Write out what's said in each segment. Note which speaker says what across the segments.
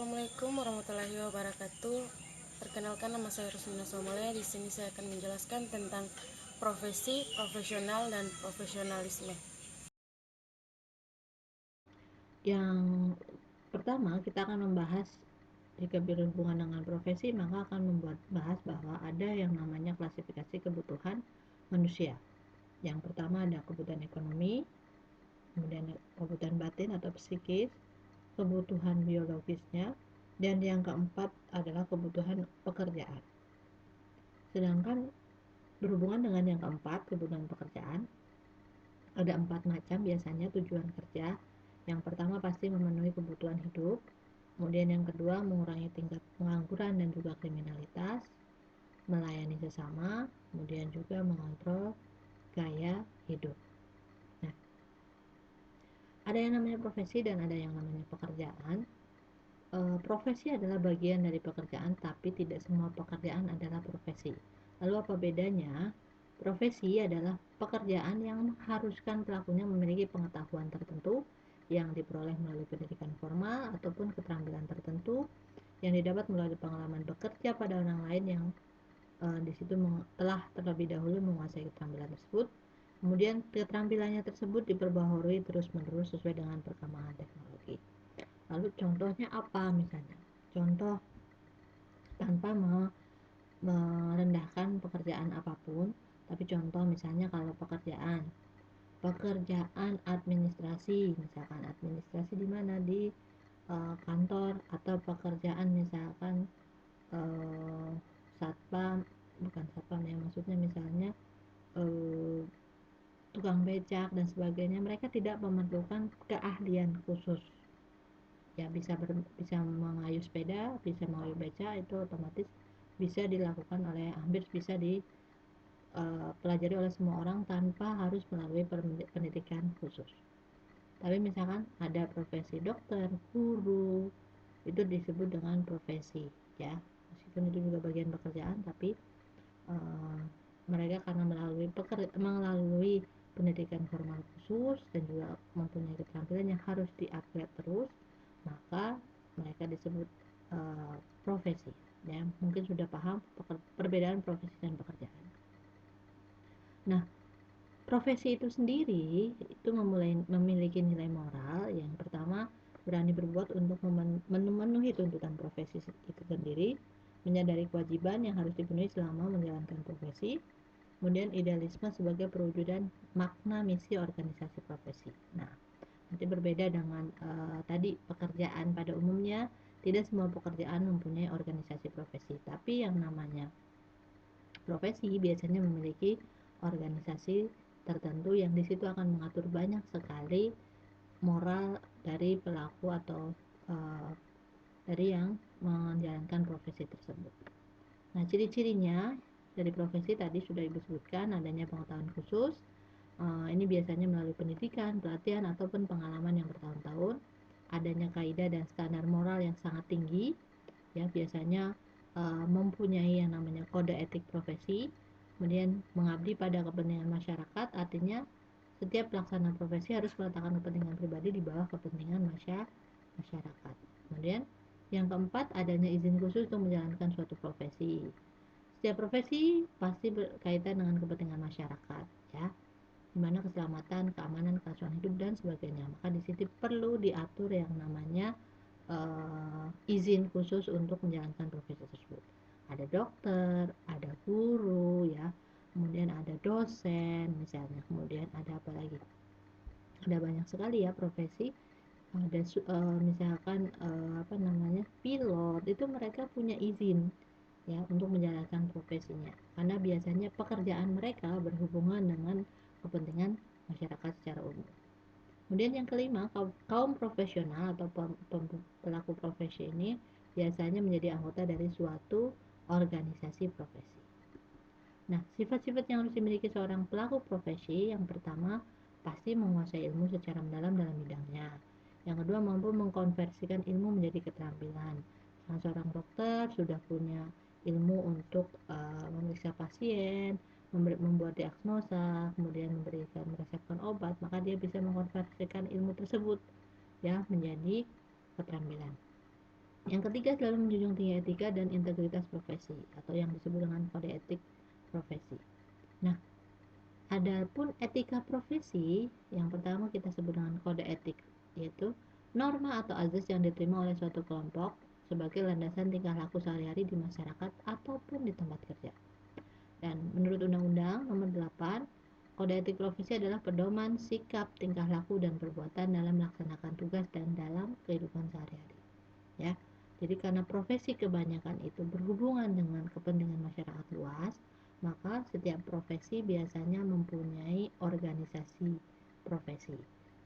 Speaker 1: Assalamualaikum warahmatullahi wabarakatuh. Perkenalkan, nama saya Rusmina Somalia. Di sini saya akan menjelaskan tentang profesi, profesional, dan profesionalisme.
Speaker 2: Yang pertama, kita akan membahas jika berhubungan dengan profesi, maka akan bahas bahwa ada yang namanya klasifikasi kebutuhan manusia. Yang pertama ada kebutuhan ekonomi, kemudian kebutuhan batin atau psikis, kebutuhan biologisnya, dan yang keempat adalah kebutuhan pekerjaan. Sedangkan berhubungan dengan yang keempat, kebutuhan pekerjaan, ada 4 macam biasanya tujuan kerja. Yang pertama pasti memenuhi kebutuhan hidup, kemudian yang kedua mengurangi tingkat pengangguran dan juga kriminalitas, melayani sesama, kemudian juga mengontrol gaya hidup. Nah, ada yang namanya profesi dan ada yang namanya pekerjaan. Profesi adalah bagian dari pekerjaan, tapi tidak semua pekerjaan adalah profesi. Lalu apa bedanya? Profesi adalah pekerjaan yang mengharuskan pelakunya memiliki pengetahuan tertentu yang diperoleh melalui pendidikan formal ataupun keterampilan tertentu yang didapat melalui pengalaman bekerja pada orang lain yang di situ telah terlebih dahulu menguasai keterampilan tersebut. Kemudian keterampilannya tersebut diperbaharui terus-menerus sesuai dengan perkembangan teknologi. Lalu contohnya apa misalnya? Contoh tanpa merendahkan pekerjaan apapun, tapi contoh misalnya kalau pekerjaan administrasi, misalkan administrasi di mana di kantor, atau pekerjaan misalkan uh, satpam, bukan satpam ya, maksudnya misalnya uh, tukang becak dan sebagainya, mereka tidak memerlukan keahlian khusus ya, bisa mengayuh sepeda, bisa mengayuh beca, itu otomatis bisa dilakukan oleh, hampir bisa dipelajari oleh semua orang tanpa harus melalui pendidikan khusus. Tapi misalkan ada profesi dokter, guru, itu disebut dengan profesi ya, meskipun itu juga bagian pekerjaan, tapi uh, mereka karena melalui pendidikan formal khusus dan juga mempunyai keterampilan yang harus di-upgrade terus, maka mereka disebut profesi ya. Mungkin sudah paham perbedaan profesi dan pekerjaan. Nah, profesi itu sendiri itu memiliki nilai moral. Yang pertama, berani berbuat untuk memenuhi tuntutan profesi itu sendiri, menyadari kewajiban yang harus dipenuhi selama menjalankan profesi, kemudian idealisme sebagai perwujudan makna misi organisasi profesi. Nah, nanti berbeda dengan tadi pekerjaan pada umumnya, tidak semua pekerjaan mempunyai organisasi profesi, tapi yang namanya profesi biasanya memiliki organisasi tertentu yang di situ akan mengatur banyak sekali moral dari pelaku atau uh, dari yang menjalankan profesi tersebut. Nah, ciri-cirinya dari profesi tadi sudah Ibu sebutkan, adanya pengetahuan khusus. Ini biasanya melalui pendidikan, pelatihan, ataupun pengalaman yang bertahun-tahun. Adanya kaidah dan standar moral yang sangat tinggi, ya, biasanya mempunyai yang namanya kode etik profesi. Kemudian mengabdi pada kepentingan masyarakat, artinya setiap pelaksana profesi harus meletakkan kepentingan pribadi di bawah kepentingan masyarakat. Kemudian yang keempat, adanya izin khusus untuk menjalankan suatu profesi. Setiap profesi pasti berkaitan dengan kepentingan masyarakat ya, dimana keselamatan, keamanan, kelangsungan hidup dan sebagainya. Maka di sini perlu diatur yang namanya izin khusus untuk menjalankan profesi tersebut. Ada dokter, ada guru ya, kemudian ada dosen misalnya, kemudian ada apa lagi? Ada banyak sekali ya profesi. Ada misalkan apa namanya, pilot, itu mereka punya izin ya untuk menjalankan profesinya, karena biasanya pekerjaan mereka berhubungan dengan kepentingan masyarakat secara umum. Kemudian yang kelima, kaum profesional atau pelaku profesi ini biasanya menjadi anggota dari suatu organisasi profesi. Nah, sifat-sifat yang harus dimiliki seorang pelaku profesi, yang pertama pasti menguasai ilmu secara mendalam dalam bidangnya. Yang kedua, mampu mengkonversikan ilmu menjadi keterampilan. Seorang dokter sudah punya ilmu untuk memeriksa pasien, membuat diagnosa, kemudian meresepkan obat, maka dia bisa mengkonversikan ilmu tersebut ya menjadi keterampilan. Yang ketiga, selalu menjunjung tinggi etika dan integritas profesi atau yang disebut dengan kode etik profesi. Nah, adapun etika profesi, yang pertama kita sebut dengan kode etik, yaitu norma atau azas yang diterima oleh suatu kelompok sebagai landasan tingkah laku sehari-hari di masyarakat ataupun di tempat kerja. Dan menurut Undang-Undang Nomor 8, kode etik profesi adalah pedoman sikap, tingkah laku, dan perbuatan dalam melaksanakan tugas dan dalam kehidupan sehari-hari. Ya, jadi karena profesi kebanyakan itu berhubungan dengan kepentingan masyarakat luas, maka setiap profesi biasanya mempunyai organisasi profesi.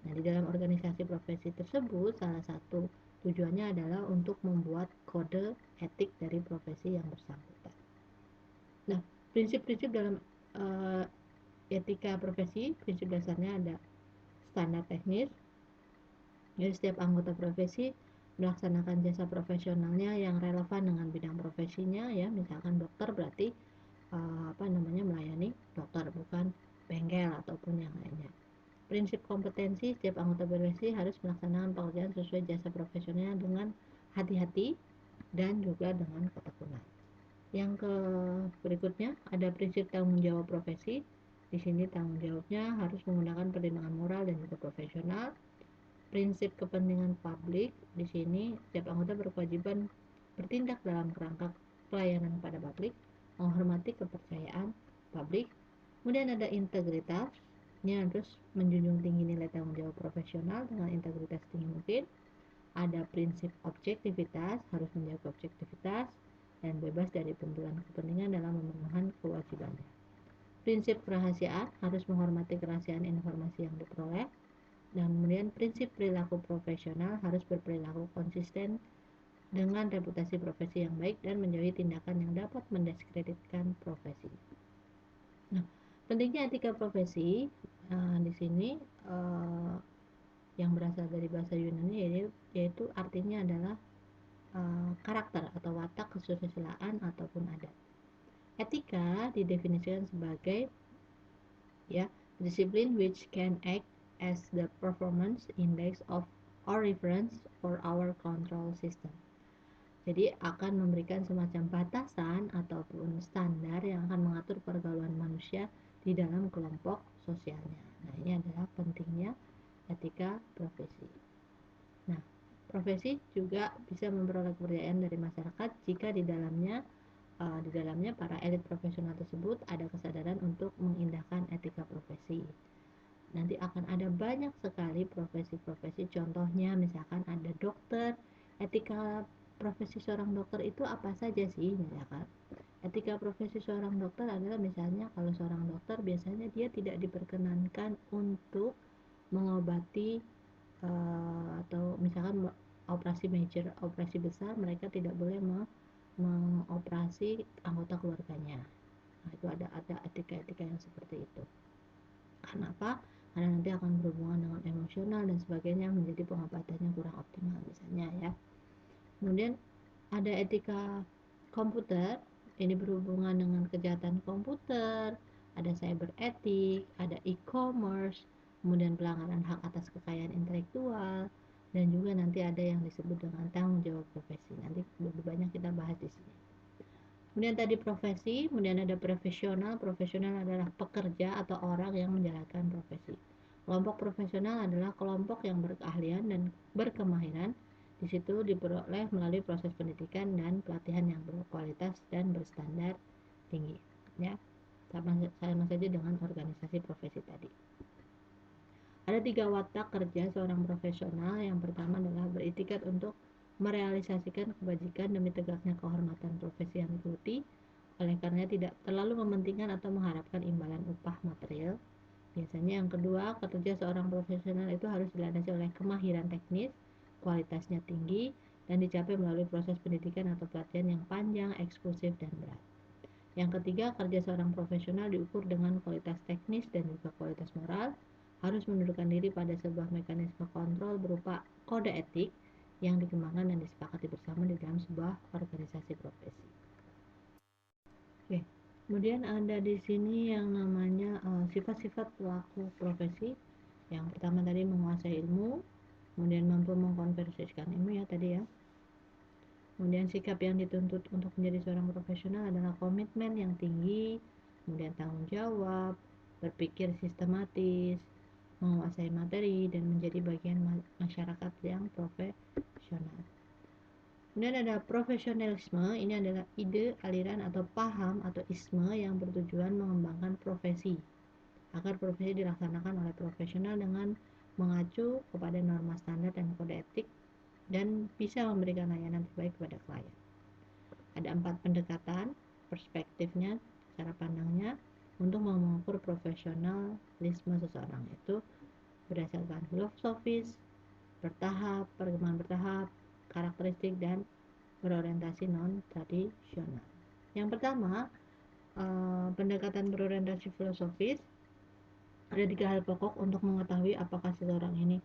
Speaker 2: Nah, di dalam organisasi profesi tersebut, salah satu tujuannya adalah untuk membuat kode etik dari profesi yang bersangkutan. Nah, prinsip-prinsip dalam etika profesi, prinsip dasarnya ada standar teknis. Jadi setiap anggota profesi melaksanakan jasa profesionalnya yang relevan dengan bidang profesinya, ya. Misalkan dokter berarti melayani dokter, bukan bengkel ataupun yang lainnya. Prinsip kompetensi, setiap anggota profesi harus melaksanakan pekerjaan sesuai jasa profesionalnya dengan hati-hati dan juga dengan ketekunan. Yang berikutnya ada prinsip tanggung jawab profesi. Di sini tanggung jawabnya harus menggunakan pertimbangan moral dan juga profesional. Prinsip kepentingan publik, di sini setiap anggota berkewajiban bertindak dalam kerangka pelayanan kepada publik, menghormati kepercayaan publik. Kemudian ada integritas, ini harus menjunjung tinggi nilai tanggung jawab profesional dengan integritas tinggi mungkin. Ada prinsip objektivitas, harus menjaga objektivitas dan bebas dari benturan kepentingan dalam memenuhi kewajibannya. Prinsip kerahasiaan, harus menghormati kerahasiaan informasi yang diperoleh. Dan kemudian prinsip perilaku profesional, harus berperilaku konsisten dengan reputasi profesi yang baik dan menjauhi tindakan yang dapat mendiskreditkan profesi. Nah, pentingnya etika profesi di sini yang berasal dari bahasa Yunani, yaitu artinya adalah karakter atau watak, kesusilaan ataupun adat. Etika didefinisikan sebagai disiplin which can act as the performance index of or reference for our control system. Jadi akan memberikan semacam batasan ataupun standar yang akan mengatur pergaulan manusia di dalam kelompok sosialnya. Nah, ini adalah pentingnya etika profesi. Nah, profesi juga bisa memperoleh kepercayaan dari masyarakat jika di dalamnya para elit profesional tersebut ada kesadaran untuk mengindahkan etika profesi. Nanti akan ada banyak sekali profesi-profesi, contohnya misalkan ada dokter. Etika profesi seorang dokter itu apa saja sih? Misalkan etika profesi seorang dokter adalah, misalnya kalau seorang dokter biasanya dia tidak diperkenankan untuk mengobati atau misalkan operasi major, operasi besar, mereka tidak boleh mengoperasi anggota keluarganya. Nah, itu ada etika-etika yang seperti itu. Kenapa? Karena nanti akan berhubungan dengan emosional dan sebagainya, menjadi pengobatannya kurang optimal misalnya, ya. Kemudian ada etika komputer, ini berhubungan dengan kejahatan komputer, ada cyber etik, ada e-commerce, kemudian pelanggaran hak atas kekayaan intelektual, dan juga nanti ada yang disebut dengan tanggung jawab profesi. Nanti lebih banyak kita bahas di sini. Kemudian tadi profesi, kemudian ada profesional. Profesional adalah pekerja atau orang yang menjalankan profesi. Kelompok profesional adalah kelompok yang berkeahlian dan berkemahiran. Di situ diperoleh melalui proses pendidikan dan pelatihan yang berkualitas dan berstandar tinggi. Ya, sama saja dengan organisasi profesi tadi. Ada 3 watak kerja seorang profesional. Yang pertama adalah beritikat untuk merealisasikan kebajikan demi tegaknya kehormatan profesi yang digeluti, oleh karena tidak terlalu mementingkan atau mengharapkan imbalan upah material. Biasanya yang kedua, kerja seorang profesional itu harus dilandasi oleh kemahiran teknis, kualitasnya tinggi, dan dicapai melalui proses pendidikan atau pelatihan yang panjang, eksklusif, dan berat. Yang ketiga, kerja seorang profesional diukur dengan kualitas teknis dan juga kualitas moral, harus menundukkan diri pada sebuah mekanisme kontrol berupa kode etik yang dikembangkan dan disepakati bersama di dalam sebuah organisasi profesi. Oke. Kemudian ada di sini yang namanya sifat-sifat pelaku profesi. Yang pertama tadi menguasai ilmu, kemudian mampu mengkonversikan ilmu, ya tadi ya. Kemudian sikap yang dituntut untuk menjadi seorang profesional adalah komitmen yang tinggi, kemudian tanggung jawab, berpikir sistematis, menguasai materi, dan menjadi bagian masyarakat yang profesional. Kemudian ada profesionalisme, ini adalah ide, aliran, atau paham atau isme yang bertujuan mengembangkan profesi agar profesi dilaksanakan oleh profesional dengan mengacu kepada norma standar dan kode etik dan bisa memberikan layanan terbaik kepada klien. Ada 4 pendekatan perspektifnya, cara pandangnya untuk mengukur profesionalisme seseorang, yaitu berdasarkan filosofis, bertahap, perkembangan bertahap, karakteristik, dan berorientasi non-tradisional. Yang pertama, pendekatan berorientasi filosofis. Ada 3 hal pokok untuk mengetahui apakah seseorang ini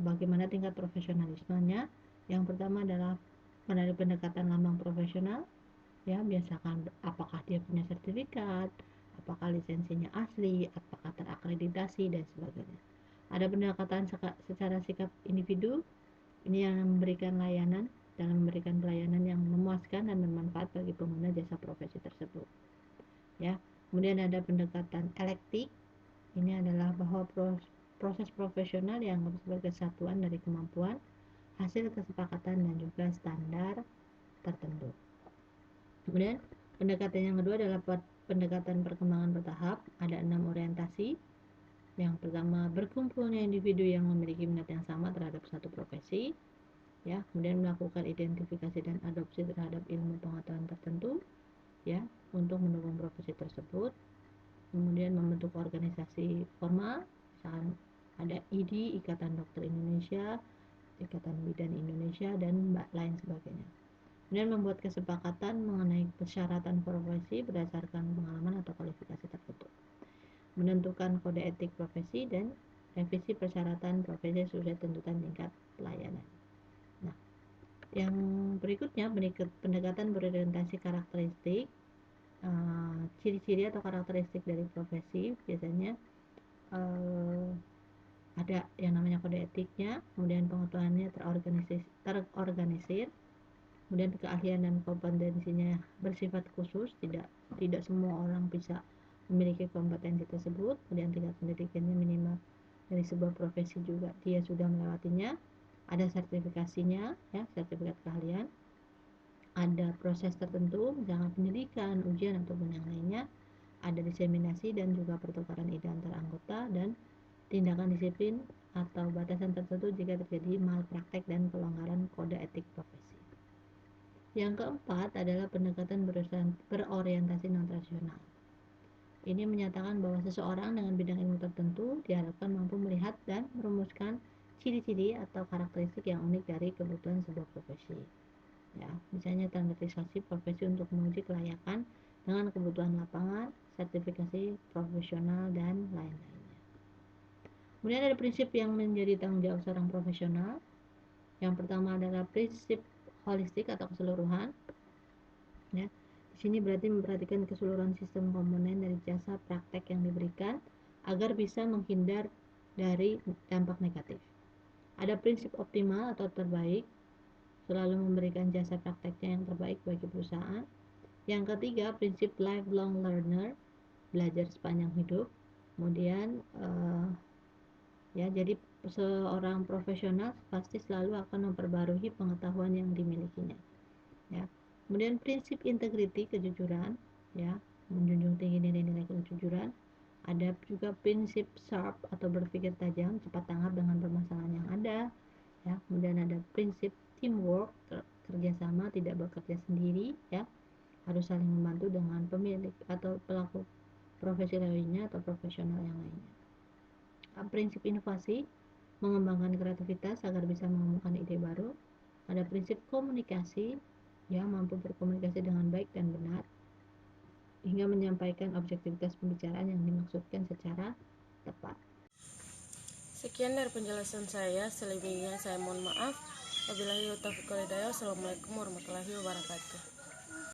Speaker 2: bagaimana tingkat profesionalismenya. Yang pertama adalah melalui pendekatan lambang profesional, ya, biasakan apakah dia punya sertifikat, apakah lisensinya asli, apakah terakreditasi, dan sebagainya. Ada pendekatan secara sikap individu, ini yang memberikan layanan dalam memberikan pelayanan yang memuaskan dan bermanfaat bagi pengguna jasa profesi tersebut, ya. Kemudian ada pendekatan elektik, ini adalah bahwa proses profesional yang sebagai satuan dari kemampuan, hasil kesepakatan, dan juga standar tertentu. Kemudian pendekatan yang kedua adalah pendekatan perkembangan bertahap. Ada 6 orientasi. Yang pertama, berkumpulnya individu yang memiliki minat yang sama terhadap satu profesi, ya. Kemudian melakukan identifikasi dan adopsi terhadap ilmu pengetahuan tertentu, ya, untuk mendukung profesi tersebut. Kemudian membentuk organisasi formal, misalkan ada IDI, Ikatan Dokter Indonesia, Ikatan Bidan Indonesia, dan lain sebagainya. Kemudian membuat kesepakatan mengenai persyaratan profesi berdasarkan pengalaman atau kualifikasi tertentu. Menentukan kode etik profesi dan revisi persyaratan profesi sesuai tuntutan tingkat pelayanan. Nah, yang berikutnya pendekatan berorientasi karakteristik. Ciri-ciri atau karakteristik dari profesi biasanya ada yang namanya kode etiknya, kemudian pengetahuannya terorganisir, kemudian keahlian dan kompetensinya bersifat khusus, tidak semua orang bisa memiliki kompetensi tersebut. Kemudian tingkat pendidikannya minimal dari sebuah profesi juga dia sudah melewatinya, ada sertifikasinya, ya, sertifikat keahlian, ada proses tertentu misalnya pendidikan, ujian, ataupun yang lainnya, ada diseminasi dan juga pertukaran ide antar anggota, dan tindakan disiplin atau batasan tertentu jika terjadi malpraktek dan pelanggaran kode etik profesi. Yang keempat adalah pendekatan berorientasi non-tradisional. Ini menyatakan bahwa seseorang dengan bidang ilmu tertentu diharapkan mampu melihat dan merumuskan ciri-ciri atau karakteristik yang unik dari kebutuhan sebuah profesi, ya, misalnya standarisasi profesi untuk menguji kelayakan dengan kebutuhan lapangan, sertifikasi profesional, dan lain-lainnya. Kemudian ada prinsip yang menjadi tanggung jawab seorang profesional. Yang pertama adalah prinsip holistik atau keseluruhan, ya. Di sini berarti memperhatikan keseluruhan sistem komponen dari jasa praktek yang diberikan agar bisa menghindar dari dampak negatif. Ada prinsip optimal atau terbaik, selalu memberikan jasa prakteknya yang terbaik bagi perusahaan. Yang ketiga, prinsip lifelong learner, belajar sepanjang hidup. Kemudian ya, jadi seorang profesional pasti selalu akan memperbarui pengetahuan yang dimilikinya, ya. Kemudian prinsip integriti, kejujuran, ya, menjunjung tinggi nilai-nilai kejujuran. Ada juga prinsip sharp atau berpikir tajam, cepat tanggap dengan permasalahan yang ada, ya. Kemudian ada prinsip teamwork, kerjasama, tidak bekerja sendiri, ya, harus saling membantu dengan pemilik atau pelaku profesi lainnya atau profesional yang lainnya. Prinsip inovasi, mengembangkan kreativitas agar bisa menemukan ide baru. Ada prinsip komunikasi, ya, mampu berkomunikasi dengan baik dan benar hingga menyampaikan objektivitas pembicaraan yang dimaksudkan secara tepat.
Speaker 1: Sekian dari penjelasan saya, selebihnya saya mohon maaf. Wabillahi taufiq wal hidayah. Wassalamualaikum warahmatullahi wabarakatuh.